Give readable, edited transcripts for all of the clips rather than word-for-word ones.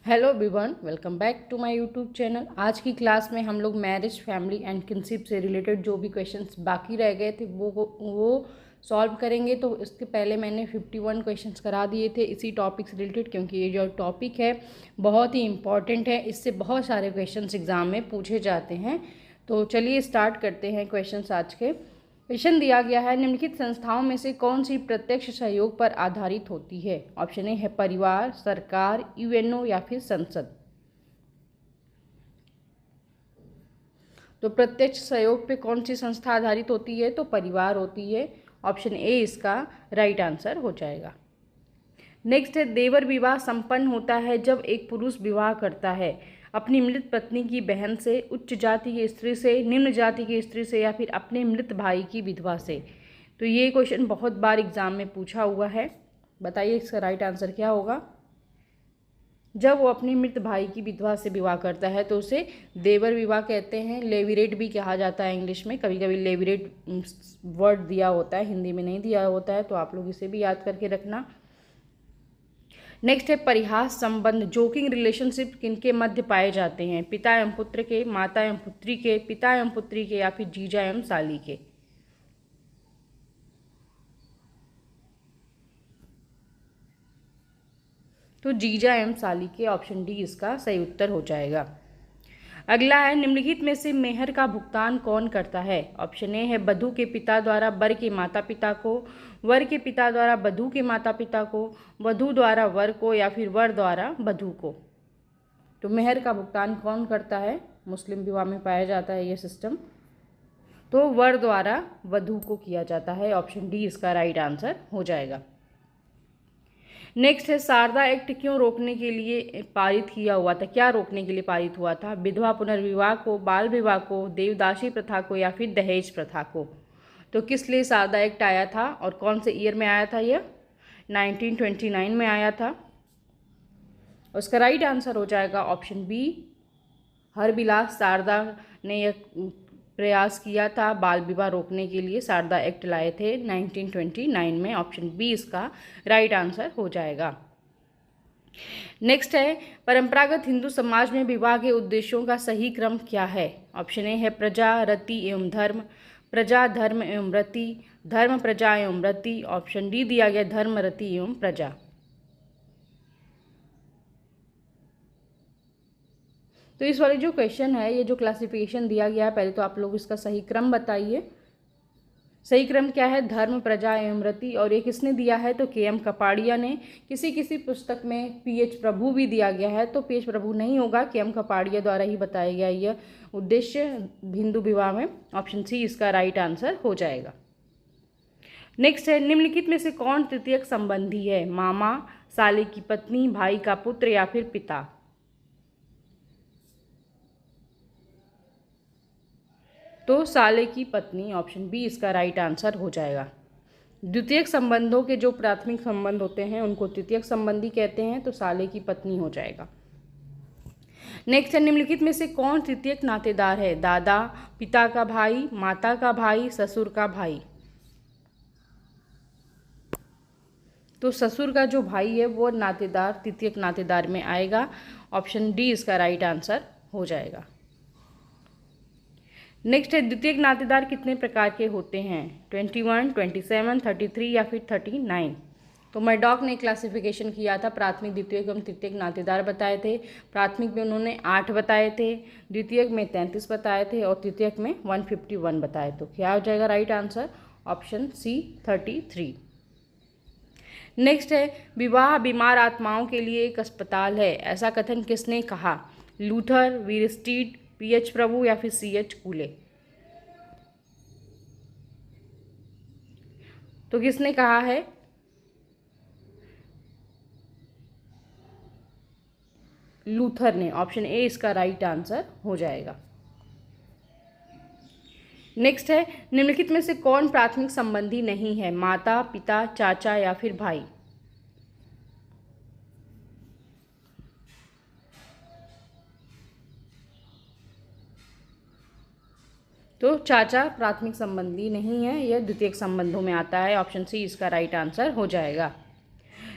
Hello everyone, welcome back to my YouTube channel. आज की class में हम लोग मैरिज, फैमिली एंड किनशिप से रिलेटेड जो भी क्वेश्चंस बाकी रह गए थे वो सॉल्व करेंगे। तो इसके पहले मैंने 51 क्वेश्चंस करा दिए थे इसी टॉपिक से रिलेटेड, क्योंकि ये जो टॉपिक है बहुत ही इम्पॉर्टेंट है। इससे बहुत सारे क्वेश्चंस एग्जाम में पूछे जाते हैं। तो चलिए स्टार्ट करते हैं क्वेश्चंस आज के। क्वेश्चन दिया गया है, निम्नलिखित संस्थाओं में से कौन सी प्रत्यक्ष सहयोग पर आधारित होती है। ऑप्शन ए है परिवार, सरकार, यूएनओ या फिर संसद। तो प्रत्यक्ष सहयोग पे कौन सी संस्था आधारित होती है, तो परिवार होती है। ऑप्शन ए इसका राइट आंसर हो जाएगा। नेक्स्ट है, देवर विवाह संपन्न होता है जब एक पुरुष विवाह करता है अपनी मृत पत्नी की बहन से, उच्च जाति की स्त्री से, निम्न जाति की स्त्री से या फिर अपने मृत भाई की विधवा से। तो ये क्वेश्चन बहुत बार एग्जाम में पूछा हुआ है। बताइए इसका राइट आंसर क्या होगा। जब वो अपने मृत भाई की विधवा से विवाह करता है तो उसे देवर विवाह कहते हैं। लेविरेट भी कहा जाता है इंग्लिश में। कभी कभी लेविरेट वर्ड दिया होता है, हिंदी में नहीं दिया होता है, तो आप लोग इसे भी याद करके रखना। नेक्स्ट है, परिहास संबंध, जोकिंग रिलेशनशिप किनके मध्य पाए जाते हैं। पिता एवं पुत्र के, माता एवं पुत्री के, पिता एवं पुत्री के या फिर जीजा एवं साली के। तो जीजा एवं साली के, ऑप्शन डी इसका सही उत्तर हो जाएगा। अगला है, निम्नलिखित में से मेहर का भुगतान कौन करता है। ऑप्शन ए है वधू के पिता द्वारा वर के माता पिता को, वर के पिता द्वारा वधू के माता पिता को, वधू द्वारा वर को या फिर वर द्वारा वधू को। तो मेहर का भुगतान कौन करता है, मुस्लिम विवाह में पाया जाता है ये सिस्टम। तो वर द्वारा वधू को किया जाता है। ऑप्शन डी इसका राइट आंसर हो जाएगा। नेक्स्ट है, शारदा एक्ट क्यों रोकने के लिए पारित किया हुआ था। क्या रोकने के लिए पारित हुआ था। विधवा पुनर्विवाह को, बाल विवाह को, देवदासी प्रथा को या फिर दहेज प्रथा को। तो किस लिए शारदा एक्ट आया था और कौन से ईयर में आया था यह। 1929 में आया था। उसका राइट आंसर हो जाएगा ऑप्शन बी। हरबिलास शारदा ने यह प्रयास किया था बाल विवाह रोकने के लिए। शारदा एक्ट लाए थे 1929 में। ऑप्शन बी इसका राइट आंसर हो जाएगा। नेक्स्ट है, परंपरागत हिंदू समाज में विवाह के उद्देश्यों का सही क्रम क्या है। ऑप्शन ए है प्रजा, रति एवं धर्म, प्रजा, धर्म एवं रति, धर्म, प्रजा एवं रति। ऑप्शन डी दिया गया धर्म, रति एवं प्रजा। तो इस वाले जो क्वेश्चन है, ये जो क्लासिफिकेशन दिया गया है, पहले तो आप लोग इसका सही क्रम बताइए। सही क्रम क्या है, धर्म, प्रजा एवं रति। और ये किसने दिया है, तो के एम कपाड़िया ने। किसी किसी पुस्तक में पीएच प्रभु भी दिया गया है, तो पीएच प्रभु नहीं होगा, के एम कपाड़िया द्वारा ही बताया गया यह उद्देश्य हिंदू विवाह में। ऑप्शन सी इसका राइट आंसर हो जाएगा। नेक्स्ट है, निम्नलिखित में से कौन तृतीयक संबंधी है। मामा, साले की पत्नी, भाई का पुत्र या फिर पिता। तो साले की पत्नी, ऑप्शन बी इसका राइट आंसर हो जाएगा। द्वितीयक संबंधों के जो प्राथमिक संबंध होते हैं उनको तृतीयक संबंधी कहते हैं, तो साले की पत्नी हो जाएगा। नेक्स्ट है, निम्नलिखित में से कौन तृतीयक नातेदार है। दादा, पिता का भाई, माता का भाई, ससुर का भाई। तो ससुर का जो भाई है वो नातेदार, तृतीयक नातेदार में आएगा। ऑप्शन डी इसका राइट आंसर हो जाएगा। नेक्स्ट है, द्वितीयक नातेदार कितने प्रकार के होते हैं। 21, 27, 33 या फिर 39। तो मैडॉक ने क्लासिफिकेशन किया था, प्राथमिक, द्वितीयक एवं तृतीयक नातेदार बताए थे। प्राथमिक में उन्होंने 8 बताए थे, द्वितीयक में 33 बताए थे और तृतीयक में 151 बताए। तो क्या हो जाएगा right answer, option C 33। Next है, विवाह बीमार आत्माओं के लिए एक अस्पताल है, ऐसा कथन किसने कहा। लूथर, वीरस्टीड, पीएच प्रभु या फिर सीएच कूले। तो किसने कहा है, लूथर ने। ऑप्शन ए इसका राइट आंसर हो जाएगा। नेक्स्ट है, निम्नलिखित में से कौन प्राथमिक संबंधी नहीं है। माता, पिता, चाचा या फिर भाई। तो चाचा प्राथमिक संबंधी नहीं है, यह द्वितीयक संबंधों में आता है। ऑप्शन सी इसका राइट आंसर हो जाएगा।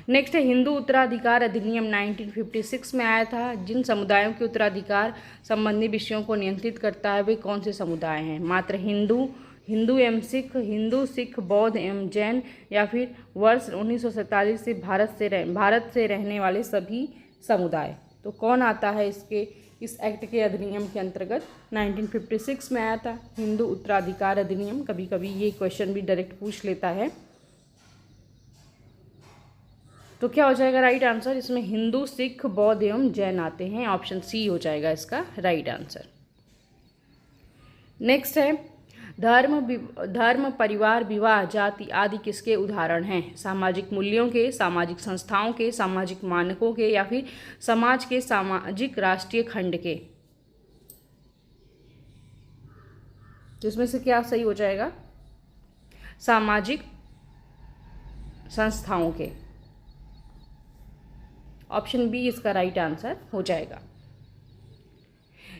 नेक्स्ट है हिंदू उत्तराधिकार अधिनियम 1956 में आया था। जिन समुदायों के उत्तराधिकार संबंधी विषयों को नियंत्रित करता है वे कौन से समुदाय हैं? मात्र हिंदू एवं सिख, हिंदू सिख बौद्ध एवं जैन, या फिर वर्ष 1947 से भारत से रहने वाले सभी समुदाय। तो कौन आता है इस एक्ट के अधिनियम के अंतर्गत? 1956 में आया था हिंदू उत्तराधिकार अधिनियम। कभी कभी ये क्वेश्चन भी डायरेक्ट पूछ लेता है। तो क्या हो जाएगा राइट आंसर? इसमें हिंदू सिख बौद्ध एवं जैन आते हैं। ऑप्शन सी हो जाएगा इसका राइट आंसर। नेक्स्ट है धर्म, परिवार, विवाह, जाति आदि किसके उदाहरण हैं? सामाजिक मूल्यों के, सामाजिक संस्थाओं के, सामाजिक मानकों के, या फिर समाज के सामाजिक राष्ट्रीय खंड के? तो इसमें से क्या सही हो जाएगा? सामाजिक संस्थाओं के। ऑप्शन बी इसका राइट आंसर हो जाएगा।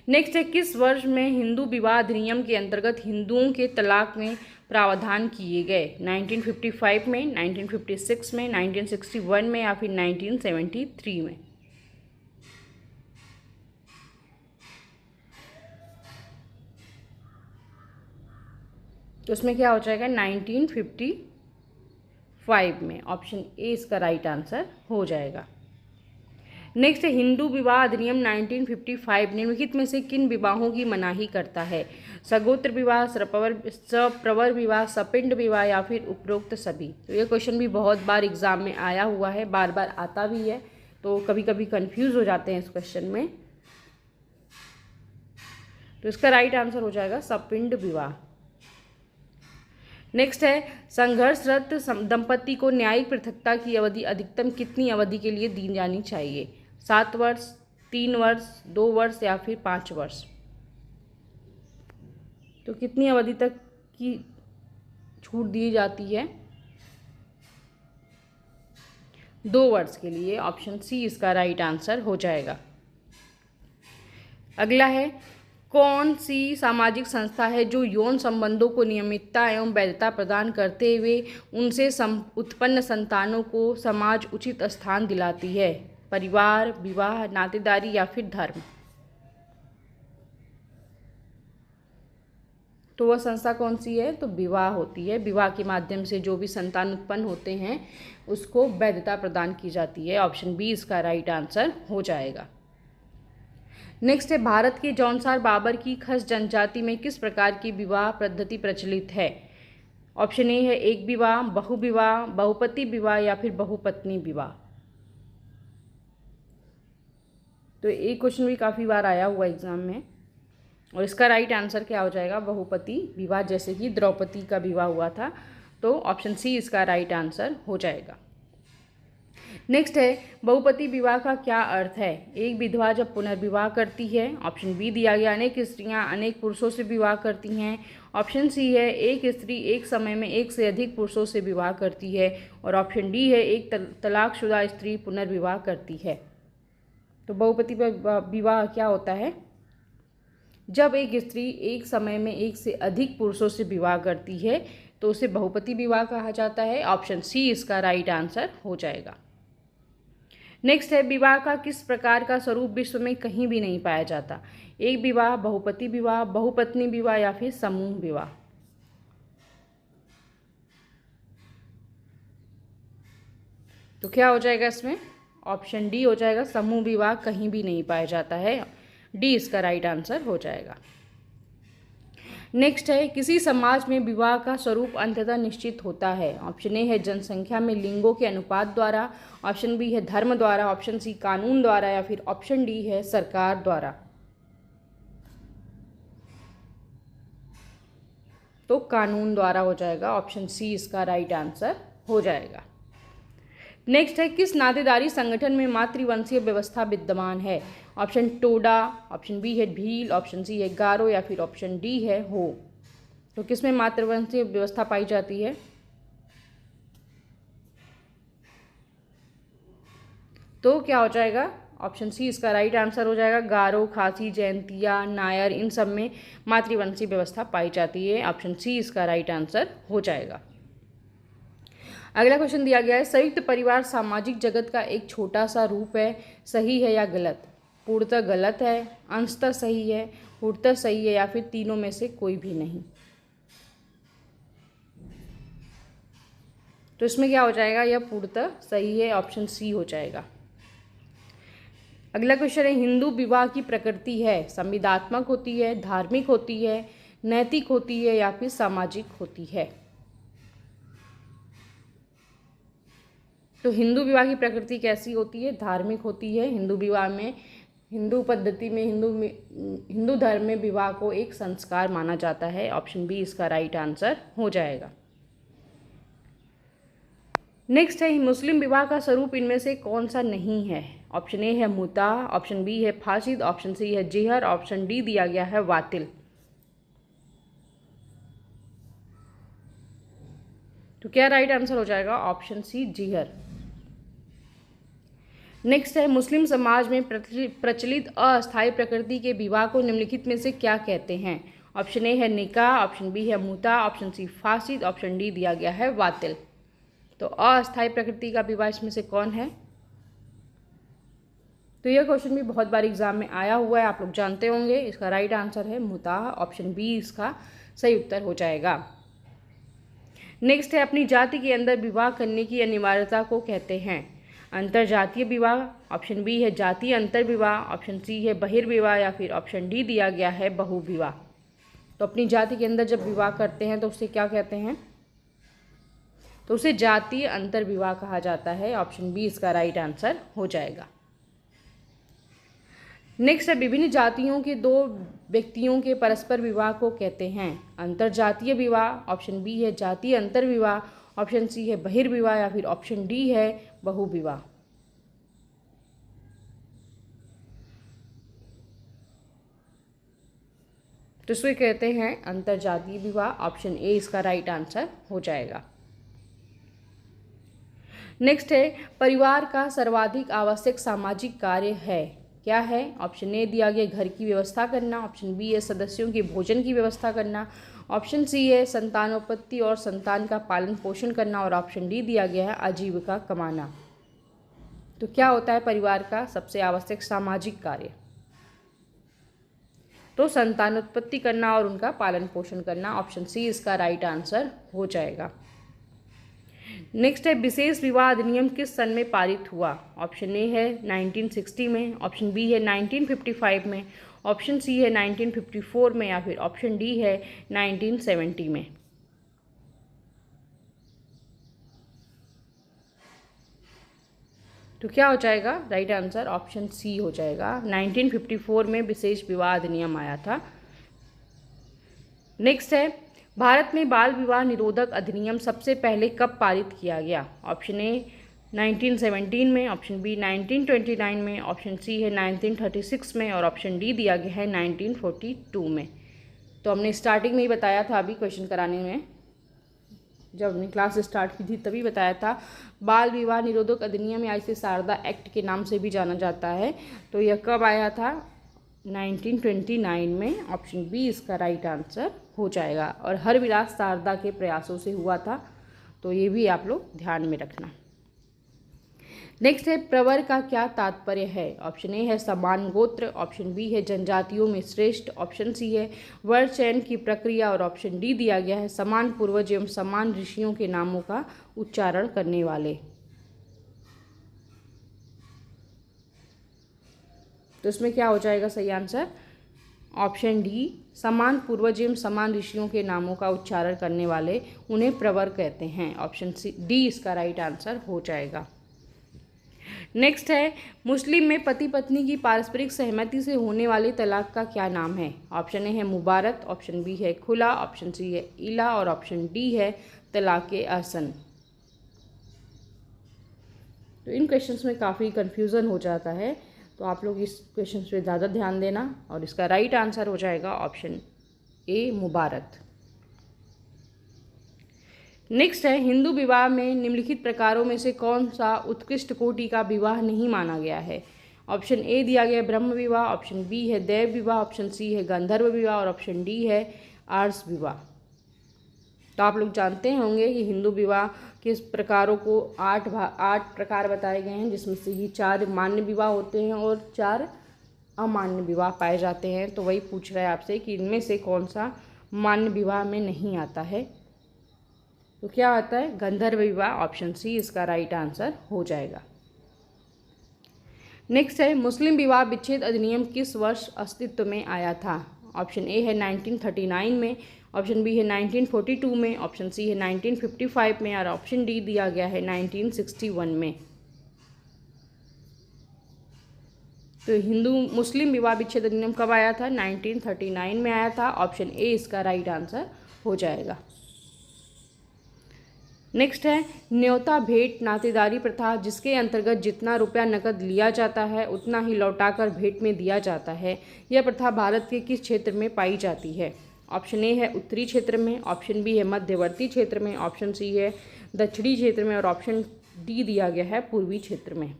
नेक्स्ट है किस वर्ष में हिंदू विवाह अधिनियम के अंतर्गत हिंदुओं के तलाक में प्रावधान किए गए? 1955 में, 1956 में, 1961 में, या फिर 1973 में? तो उसमें क्या हो जाएगा? 1955 में। ऑप्शन ए इसका राइट आंसर हो जाएगा। नेक्स्ट है हिंदू विवाह अधिनियम 1955 निम्नलिखित में से किन विवाहों की मनाही करता है? सगोत्र विवाह, सप्रवर विवाह, सपिंड विवाह, या फिर उपरोक्त सभी? तो ये क्वेश्चन भी बहुत बार एग्जाम में आया हुआ है, बार बार आता भी है, तो कभी कभी कंफ्यूज हो जाते हैं इस क्वेश्चन में। तो इसका राइट आंसर हो जाएगा सपिंड विवाह। नेक्स्ट है संघर्षरत दंपति को न्यायिक पृथकता की अवधि अधिकतम कितनी अवधि के लिए दी जानी चाहिए? 7 वर्ष, 3 वर्ष, 2 वर्ष, या फिर 5 वर्ष? तो कितनी अवधि तक की छूट दी जाती है? 2 वर्ष के लिए। ऑप्शन सी इसका राइट आंसर हो जाएगा। अगला है कौन सी सामाजिक संस्था है जो यौन संबंधों को नियमितता एवं वैधता प्रदान करते हुए उनसे उत्पन्न संतानों को समाज उचित स्थान दिलाती है? परिवार, विवाह, नातेदारी, या फिर धर्म? तो वह संस्था कौन सी है? तो विवाह होती है। विवाह के माध्यम से जो भी संतान उत्पन्न होते हैं उसको वैधता प्रदान की जाती है। ऑप्शन बी इसका राइट आंसर हो जाएगा। नेक्स्ट है भारत के जौनसार बाबर की खस जनजाति में किस प्रकार की विवाह पद्धति प्रचलित है? ऑप्शन ए है एक विवाह, बहुविवाह, बहुपति विवाह, या फिर बहुपत्नी विवाह? तो एक क्वेश्चन भी काफ़ी बार आया हुआ एग्जाम में, और इसका राइट आंसर क्या हो जाएगा? बहुपति विवाह, जैसे कि द्रौपदी का विवाह हुआ था। तो ऑप्शन सी इसका राइट आंसर हो जाएगा। नेक्स्ट है बहुपति विवाह का क्या अर्थ है? एक विधवा जब पुनर्विवाह करती है। ऑप्शन बी दिया गया अनेक स्त्रियां अनेक पुरुषों से विवाह करती हैं। ऑप्शन सी है एक स्त्री एक समय में एक से अधिक पुरुषों से विवाह करती है। और ऑप्शन डी है एक तलाकशुदा स्त्री पुनर्विवाह करती है। तो बहुपति विवाह क्या होता है? जब एक स्त्री एक समय में एक से अधिक पुरुषों से विवाह करती है तो उसे बहुपति विवाह कहा जाता है। ऑप्शन सी इसका राइट आंसर हो जाएगा। नेक्स्ट है विवाह का किस प्रकार का स्वरूप विश्व में कहीं भी नहीं पाया जाता? एक विवाह, बहुपति विवाह, बहुपत्नी विवाह, या फिर समूह विवाह? तो क्या हो जाएगा इसमें? ऑप्शन डी हो जाएगा, समूह विवाह कहीं भी नहीं पाया जाता है। डी इसका राइट आंसर हो जाएगा। नेक्स्ट है किसी समाज में विवाह का स्वरूप अंततः निश्चित होता है। ऑप्शन ए है जनसंख्या में लिंगों के अनुपात द्वारा, ऑप्शन बी है धर्म द्वारा, ऑप्शन सी कानून द्वारा, या फिर ऑप्शन डी है सरकार द्वारा। तो कानून द्वारा हो जाएगा। ऑप्शन सी इसका राइट आंसर हो जाएगा। नेक्स्ट है किस नातेदारी संगठन में मातृवंशीय व्यवस्था विद्यमान है? ऑप्शन टोडा, ऑप्शन बी है भील, ऑप्शन सी है गारो, या फिर ऑप्शन डी है हो। तो किसमें मातृवंशीय व्यवस्था पाई जाती है? तो क्या हो जाएगा? ऑप्शन सी इसका राइट आंसर हो जाएगा। गारो, खासी, जयंतिया, नायर, इन सब में मातृवंशीय व्यवस्था पाई जाती है। ऑप्शन सी इसका राइट आंसर हो जाएगा। अगला क्वेश्चन दिया गया है, संयुक्त परिवार सामाजिक जगत का एक छोटा सा रूप है, सही है या गलत? पूर्णतः गलत है, अंशतः सही है, पूर्णतः सही है या फिर तीनों में से कोई भी नहीं। तो इसमें क्या हो जाएगा, यह पूर्णतः सही है, ऑप्शन सी हो जाएगा। अगला क्वेश्चन है, हिंदू विवाह की प्रकृति है, संविदात्मक होती है, धार्मिक होती है, नैतिक होती है या फिर सामाजिक होती है? तो हिंदू विवाह की प्रकृति कैसी होती है? धार्मिक होती है। हिंदू विवाह में, हिंदू पद्धति में, हिंदू धर्म में विवाह को एक संस्कार माना जाता है। ऑप्शन बी इसका राइट आंसर हो जाएगा। नेक्स्ट है, मुस्लिम विवाह का स्वरूप इनमें से कौन सा नहीं है? ऑप्शन ए है मुता, ऑप्शन बी है फासिद, ऑप्शन सी है जिहर, ऑप्शन डी दिया गया है वातिल। तो क्या राइट आंसर हो जाएगा? Option C जिहर। नेक्स्ट है, मुस्लिम समाज में प्रचलित अस्थायी प्रकृति के विवाह को निम्नलिखित में से क्या कहते हैं? ऑप्शन ए है निकाह, ऑप्शन बी है मुता, ऑप्शन सी फासिद, ऑप्शन डी दिया गया है वातिल। तो अस्थायी प्रकृति का विवाह इसमें से कौन है? तो यह क्वेश्चन भी बहुत बार एग्जाम में आया हुआ है, आप लोग जानते होंगे। इसका राइट आंसर है मुता, ऑप्शन बी इसका सही उत्तर हो जाएगा। नेक्स्ट है, अपनी जाति के अंदर विवाह करने की अनिवार्यता को कहते हैं? अंतरजातीय विवाह, ऑप्शन बी है जातीय अंतर विवाह, ऑप्शन सी है बहिर्विवाह या फिर ऑप्शन डी दिया गया है बहुविवाह। तो अपनी जाति के अंदर जब विवाह करते हैं तो उसे क्या कहते हैं? तो उसे जातीय अंतर विवाह कहा जाता है। ऑप्शन बी इसका राइट आंसर हो जाएगा। नेक्स्ट है, विभिन्न जातियों के दो व्यक्तियों के परस्पर विवाह को कहते हैं? अंतरजातीय विवाह, ऑप्शन बी है जातीय अंतर विवाह, ऑप्शन सी है बहिर्विवाह या फिर ऑप्शन डी है बहुविवाह। तो इसको कहते हैं अंतरजातीय विवाह। ऑप्शन ए इसका राइट आंसर हो जाएगा। नेक्स्ट है, परिवार का सर्वाधिक आवश्यक सामाजिक कार्य है, क्या है? ऑप्शन ए दिया गया घर की व्यवस्था करना, ऑप्शन बी है सदस्यों के भोजन की व्यवस्था करना, ऑप्शन सी है संतानोत्पत्ति और संतान का पालन पोषण करना, और ऑप्शन डी दिया गया है आजीविका कमाना। तो क्या होता है परिवार का सबसे आवश्यक सामाजिक कार्य? तो संतानोत्पत्ति करना और उनका पालन पोषण करना। ऑप्शन सी इसका राइट आंसर हो जाएगा। नेक्स्ट है, विशेष विवाह अधिनियम किस सन में पारित हुआ? ऑप्शन ए है 1960 में, ऑप्शन बी है 1955 में, ऑप्शन सी है 1954 में या फिर ऑप्शन डी है 1970 में। तो क्या हो जाएगा राइट आंसर? ऑप्शन सी हो जाएगा। 1954 में विशेष विवाह अधिनियम आया था। नेक्स्ट है, भारत में बाल विवाह निरोधक अधिनियम सबसे पहले कब पारित किया गया? ऑप्शन ए 1917 में, ऑप्शन बी 1929 में, ऑप्शन सी है 1936 में और ऑप्शन डी दिया गया है 1942 में। तो हमने स्टार्टिंग में ही बताया था, अभी क्वेश्चन कराने में जब हमने क्लास स्टार्ट की थी तभी बताया था। बाल विवाह निरोधक अधिनियम या इसे शारदा एक्ट के नाम से भी जाना जाता है। तो यह कब आया था? 1929 में। ऑप्शन बी इसका राइट आंसर हो जाएगा। और हर विलास शारदा के प्रयासों से हुआ था, तो ये भी आप लोग ध्यान में रखना। नेक्स्ट है, प्रवर का क्या तात्पर्य है? ऑप्शन ए है समान गोत्र, ऑप्शन बी है जनजातियों में श्रेष्ठ, ऑप्शन सी है वर्ण चयन की प्रक्रिया और ऑप्शन डी दिया गया है समान पूर्वज एवं समान ऋषियों के नामों का उच्चारण करने वाले। तो इसमें क्या हो जाएगा सही आंसर? ऑप्शन डी, समान पूर्वज एवं समान ऋषियों के नामों का उच्चारण करने वाले उन्हें प्रवर कहते हैं। ऑप्शन सी डी इसका राइट आंसर हो जाएगा। नेक्स्ट है, मुस्लिम में पति पत्नी की पारस्परिक सहमति से होने वाले तलाक का क्या नाम है? ऑप्शन ए है मुबारत, ऑप्शन बी है खुला, ऑप्शन सी है इला और ऑप्शन डी है तलाक़े अहसन। तो इन क्वेश्चंस में काफ़ी कन्फ्यूज़न हो जाता है, तो आप लोग इस क्वेश्चन पे ज़्यादा ध्यान देना और इसका राइट आंसर हो जाएगा ऑप्शन ए मुबारत। नेक्स्ट है, हिंदू विवाह में निम्नलिखित प्रकारों में से कौन सा उत्कृष्ट कोटि का विवाह नहीं माना गया है? ऑप्शन ए दिया गया ब्रह्म विवाह, ऑप्शन बी है देव विवाह, ऑप्शन सी है गंधर्व विवाह और ऑप्शन डी है आर्ष विवाह। तो आप लोग जानते होंगे कि हिंदू विवाह के प्रकारों को 8 प्रकार बताए गए हैं, जिसमें से ही 4 मान्य विवाह होते हैं और 4 अमान्य विवाह पाए जाते हैं। तो वही पूछ रहा है आपसे कि इनमें से कौन सा मान्य विवाह में नहीं आता है। तो क्या आता है? गंधर्व विवाह। ऑप्शन सी इसका राइट आंसर हो जाएगा। नेक्स्ट है, मुस्लिम विवाह विच्छेद अधिनियम किस वर्ष अस्तित्व में आया था? ऑप्शन ए है 1939 में, ऑप्शन बी है 1942 में, ऑप्शन सी है 1955 में और ऑप्शन डी दिया गया है 1961 में। तो हिंदू मुस्लिम विवाह विच्छेद अधिनियम कब आया था? 1939 में आया था। ऑप्शन ए इसका राइट आंसर हो जाएगा। नेक्स्ट है, न्योता भेंट नातेदारी प्रथा, जिसके अंतर्गत जितना रुपया नकद लिया जाता है उतना ही लौटाकर भेंट में दिया जाता है। यह प्रथा भारत के किस क्षेत्र में पाई जाती है? ऑप्शन ए है उत्तरी क्षेत्र में, ऑप्शन बी है मध्यवर्ती क्षेत्र में, ऑप्शन सी है दक्षिणी क्षेत्र में और ऑप्शन डी दिया गया है पूर्वी क्षेत्र में।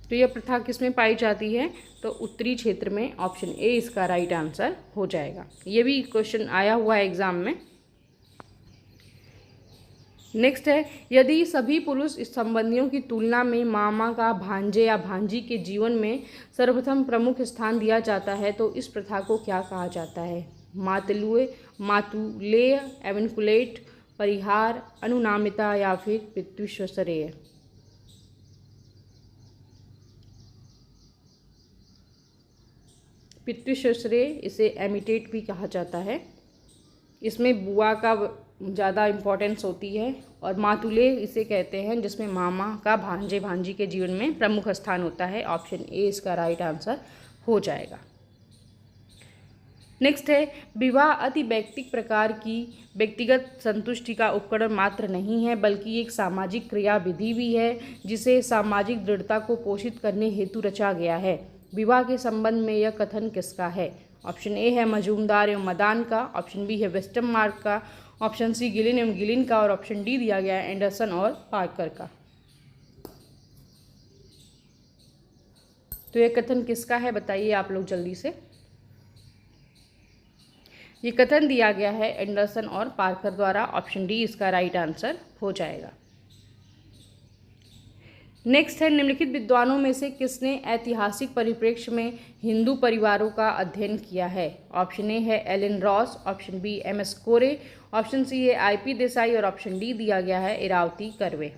तो यह प्रथा किस में पाई जाती है? तो उत्तरी क्षेत्र में। ऑप्शन ए इसका राइट आंसर हो जाएगा। ये भी क्वेश्चन आया हुआ है एग्जाम में। नेक्स्ट है, यदि सभी पुरुष संबंधियों की तुलना में मामा का भांजे या भांजी के जीवन में सर्वप्रथम प्रमुख स्थान दिया जाता है तो इस प्रथा को क्या कहा जाता है? मातुलेय, एविनकुलेट, परिहार, अनुनामिता या फिर पितृश्रेय? पितृश्रेय, इसे एमिटेट भी कहा जाता है। इसमें बुआ का ज़्यादा इम्पोर्टेंस होती है और मातुले इसे कहते हैं जिसमें मामा का भांजे भांजी के जीवन में प्रमुख स्थान होता है। ऑप्शन ए इसका राइट आंसर हो जाएगा। नेक्स्ट है, विवाह अति वैयक्तिक प्रकार की व्यक्तिगत संतुष्टि का उपकरण मात्र नहीं है बल्कि एक सामाजिक क्रियाविधि भी है जिसे सामाजिक दृढ़ता को पोषित करने हेतु रचा गया है। विवाह के संबंध में यह कथन किसका है? ऑप्शन ए है मजूमदार एवं मदान का, ऑप्शन बी है वेस्टरमार्क का, ऑप्शन सी गिलिन एवं गिलिन का और ऑप्शन डी दिया गया है एंडरसन और पार्कर का। तो यह कथन किसका है बताइए आप लोग जल्दी से। ये कथन दिया गया है एंडरसन और पार्कर द्वारा। ऑप्शन डी इसका राइट आंसर हो जाएगा। नेक्स्ट है, निम्नलिखित विद्वानों में से किसने ऐतिहासिक परिप्रेक्ष्य में हिंदू परिवारों का अध्ययन किया है? ऑप्शन ए है Aileen Ross, option B M S. Gore, option C है आई.पी. देसाई और ऑप्शन डी दिया गया है इरावती कर्वे।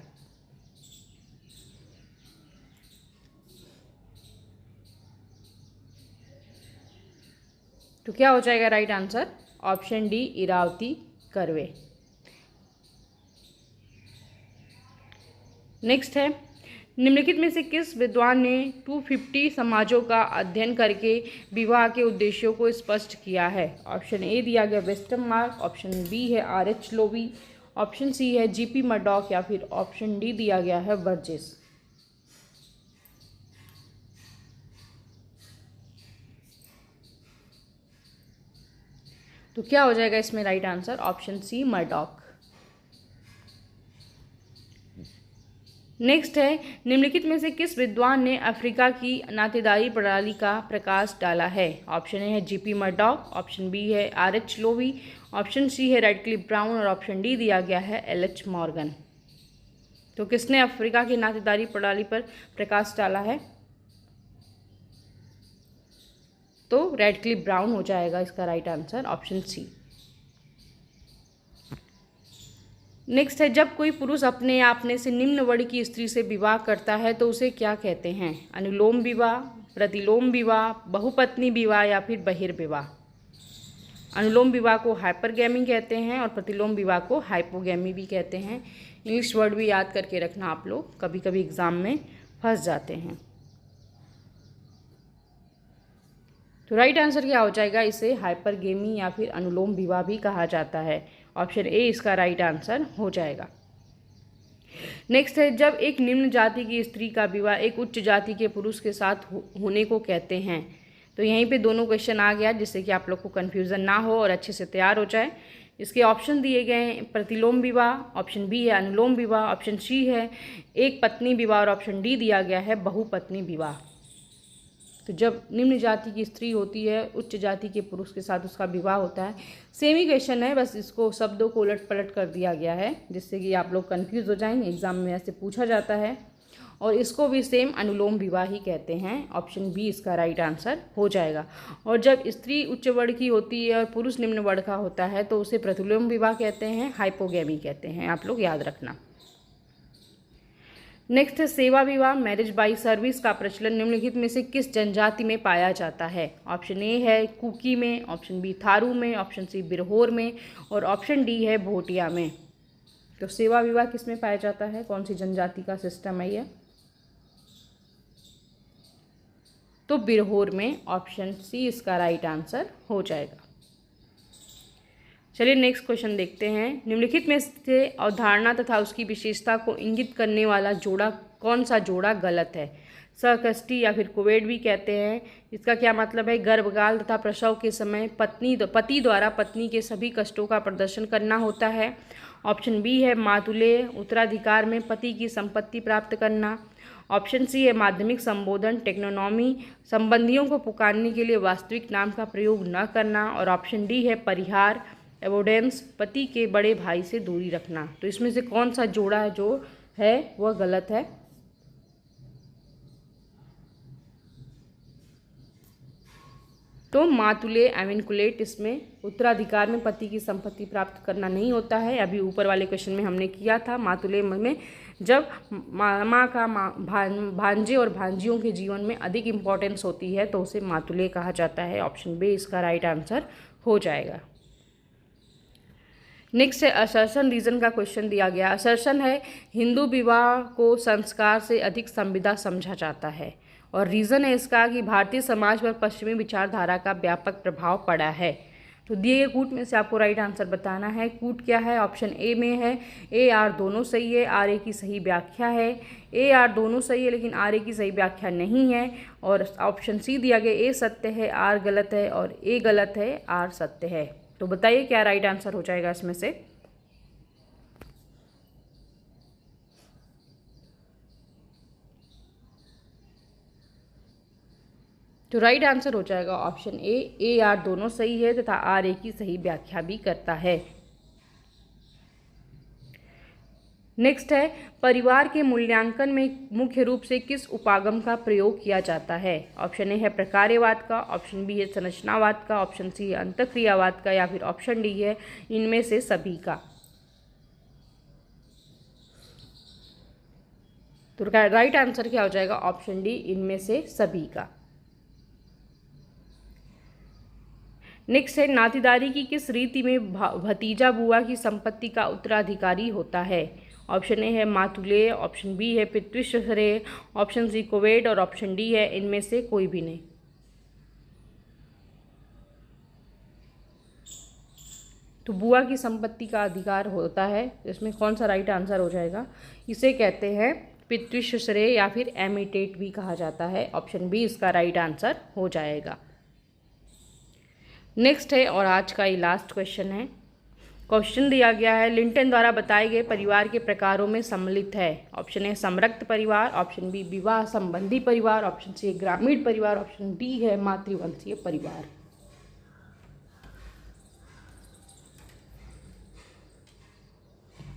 तो क्या हो जाएगा right answer? Option D Irawati Karve. Next है, निम्नलिखित में से किस विद्वान ने 250 समाजों का अध्ययन करके विवाह के उद्देश्यों को स्पष्ट किया है? ऑप्शन ए दिया गया वेस्टरमार्क, ऑप्शन बी है आर.एच. लोवी, ऑप्शन सी है जी.पी. मर्डॉक या फिर ऑप्शन डी दिया गया है वर्जिस। तो क्या हो जाएगा इसमें right answer? Option C Murdock. Next है, निम्नलिखित में से किस विद्वान ने अफ्रीका की नातेदारी प्रणाली का प्रकाश डाला है? ऑप्शन ए है जी.पी. मर्डॉक, ऑप्शन बी है आर.एच. लोवी, ऑप्शन सी है रेडक्लिफ ब्राउन और ऑप्शन डी दिया गया है एल.एच. मॉर्गन। तो किसने अफ्रीका की नातेदारी प्रणाली पर प्रकाश डाला है? तो रेडक्लिफ ब्राउन हो जाएगा इसका right answer, option C. Next है, जब कोई पुरुष अपने आपने से निम्न वर्ण की स्त्री से विवाह करता है तो उसे क्या कहते हैं? अनुलोम विवाह, प्रतिलोम विवाह, बहुपत्नी विवाह या फिर बहिर्विवाह? अनुलोम विवाह को हाइपरगैमी कहते हैं और प्रतिलोम विवाह को हाइपोगैमी भी कहते हैं। इंग्लिश वर्ड भी याद करके रखना आप लोग, कभी कभी एग्जाम में फंस जाते हैं। तो राइट आंसर क्या हो जाएगा? इसे हाइपरगेमी या फिर अनुलोम विवाह भी कहा जाता है। ऑप्शन ए इसका राइट आंसर हो जाएगा। नेक्स्ट है, जब एक निम्न जाति की स्त्री का विवाह एक उच्च जाति के पुरुष के साथ होने को कहते हैं। तो यहीं पे दोनों क्वेश्चन आ गया जिससे कि आप लोग को कन्फ्यूज़न ना हो और अच्छे से तैयार हो जाए। इसके ऑप्शन दिए गए हैं प्रतिलोम विवाह, ऑप्शन बी है अनुलोम विवाह, ऑप्शन सी है एक पत्नी विवाह और ऑप्शन डी दिया गया है बहुपत्नी विवाह। तो जब निम्न जाति की स्त्री होती है उच्च जाति के पुरुष के साथ उसका विवाह होता है। सेम ही क्वेश्चन है, बस इसको शब्दों को उलट पलट कर दिया गया है जिससे कि आप लोग कंफ्यूज हो जाएंगे। एग्जाम में ऐसे पूछा जाता है। और इसको भी सेम अनुलोम विवाह ही कहते हैं। ऑप्शन बी इसका राइट आंसर हो जाएगा। और जब स्त्री उच्च वर्ग की होती है और पुरुष निम्न वर्ग का होता है तो उसे प्रतिलोम विवाह कहते हैं, हाइपोगैमी कहते हैं। आप लोग याद रखना। नेक्स्ट है सेवा विवाह, मैरिज बाई सर्विस का प्रचलन निम्नलिखित में से किस जनजाति में पाया जाता है। ऑप्शन ए है कुकी में, ऑप्शन बी थारू में, ऑप्शन सी बिरहोर में और ऑप्शन डी है भोटिया में। तो सेवा विवाह किस में पाया जाता है, कौन सी जनजाति का सिस्टम है यह? तो बिरहोर में। ऑप्शन सी इसका राइट आंसर हो जाएगा। चलिए नेक्स्ट क्वेश्चन देखते हैं। निम्नलिखित में से अवधारणा तथा उसकी विशेषता को इंगित करने वाला जोड़ा कौन सा जोड़ा गलत है? सहकष्टी या फिर कोवेड भी कहते हैं। इसका क्या मतलब है? गर्भकाल तथा प्रसव के समय पति द्वारा पत्नी के सभी कष्टों का प्रदर्शन करना होता है। ऑप्शन बी है मातुलेय, उत्तराधिकार में पति की संपत्ति प्राप्त करना। ऑप्शन सी है माध्यमिक संबोधन, टेक्नोनॉमी, संबंधियों को पुकारने के लिए वास्तविक नाम का प्रयोग न करना। और ऑप्शन डी है परिहार, एवोडेंस, पति के बड़े भाई से दूरी रखना। तो इसमें से कौन सा जोड़ा जो है वह गलत है? तो मातुले एविनकुलेट, इसमें उत्तराधिकार में पति की संपत्ति प्राप्त करना नहीं होता है। अभी ऊपर वाले क्वेश्चन में हमने किया था। मातुले में जब माँ का भांजे और भांजियों के जीवन में अधिक इम्पोर्टेंस होती है तो उसे मातुले कहा जाता है। ऑप्शन बी इसका राइट आंसर हो जाएगा। नेक्स्ट है असर्शन रीजन का क्वेश्चन दिया गया। असर्शन है हिंदू विवाह को संस्कार से अधिक संविदा समझा जाता है और रीज़न है इसका कि भारतीय समाज पर पश्चिमी विचारधारा का व्यापक प्रभाव पड़ा है। तो दिए गए कूट में से आपको राइट आंसर बताना है। कूट क्या है? ऑप्शन ए में है ए आर दोनों सही है, आर ए की सही व्याख्या है। ए आर दोनों सही है लेकिन आर ए की सही व्याख्या नहीं है। और ऑप्शन सी दिया गया ए सत्य है, आर गलत है और ए गलत है, आर सत्य है। तो बताइए क्या राइट आंसर हो जाएगा इसमें से? तो राइट आंसर हो जाएगा ऑप्शन ए आर दोनों सही है तथा आर ए की सही व्याख्या भी करता है। नेक्स्ट है परिवार के मूल्यांकन में मुख्य रूप से किस उपागम का प्रयोग किया जाता है? ऑप्शन ए है प्रकार्यवाद का, ऑप्शन बी है संरचनावाद का, ऑप्शन सी है अंतःक्रियावाद का या फिर ऑप्शन डी है इनमें से सभी का। तो राइट आंसर क्या हो जाएगा? ऑप्शन डी इनमें से सभी का। नेक्स्ट है नातीदारी की किस रीति में भतीजा बुआ की संपत्ति का उत्तराधिकारी होता है? ऑप्शन ए है मातुलेय, ऑप्शन बी है पितृश्रेय, ऑप्शन सी कोवेड और ऑप्शन डी है इनमें से कोई भी नहीं। तो बुआ की संपत्ति का अधिकार होता है, इसमें कौन सा राइट आंसर हो जाएगा? इसे कहते हैं पितृश्रेय या फिर एमिटेट भी कहा जाता है। ऑप्शन बी इसका राइट आंसर हो जाएगा। नेक्स्ट है और आज का ये लास्ट क्वेश्चन है। क्वेश्चन दिया गया है लिंटन द्वारा बताए गए परिवार के प्रकारों में सम्मिलित है। ऑप्शन ए संरक्त परिवार, ऑप्शन बी विवाह संबंधी परिवार, ऑप्शन सी ग्रामीण परिवार, ऑप्शन डी है मातृवंशीय परिवार।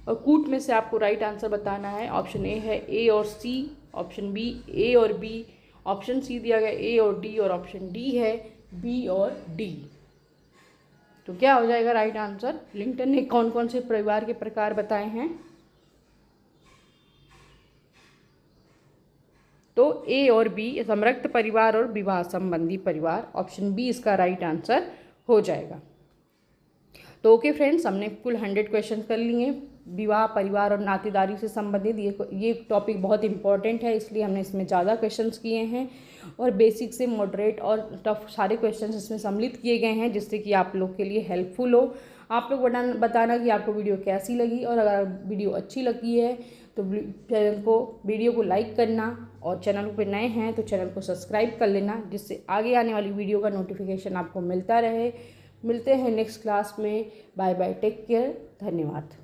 और कूट में से आपको राइट आंसर बताना है। ऑप्शन ए है ए और सी, ऑप्शन बी ए और बी, ऑप्शन सी दिया गया ए और डी और ऑप्शन डी है बी और डी। तो क्या हो जाएगा राइट आंसर? लिंटन ने कौन कौन से परिवार के प्रकार बताए हैं? तो ए और बी संरक्त परिवार और विवाह संबंधी परिवार। ऑप्शन बी इसका राइट आंसर हो जाएगा। तो ओके फ्रेंड्स, हमने कुल 100 क्वेश्चन कर लिए विवाह, परिवार और नातेदारी से संबंधित। ये टॉपिक बहुत इंपॉर्टेंट है इसलिए हमने इसमें ज़्यादा क्वेश्चंस किए हैं और बेसिक से मॉडरेट और टफ सारे क्वेश्चंस इसमें सम्मिलित किए गए हैं जिससे कि आप लोग के लिए हेल्पफुल हो। आप लोग बताना कि आपको वीडियो कैसी लगी और अगर वीडियो अच्छी लगी है तो वीडियो को लाइक करना और चैनल पर नए हैं तो चैनल को सब्सक्राइब कर लेना जिससे आगे आने वाली वीडियो का नोटिफिकेशन आपको मिलता रहे। मिलते हैं नेक्स्ट क्लास में। बाय बाय, टेक केयर, धन्यवाद।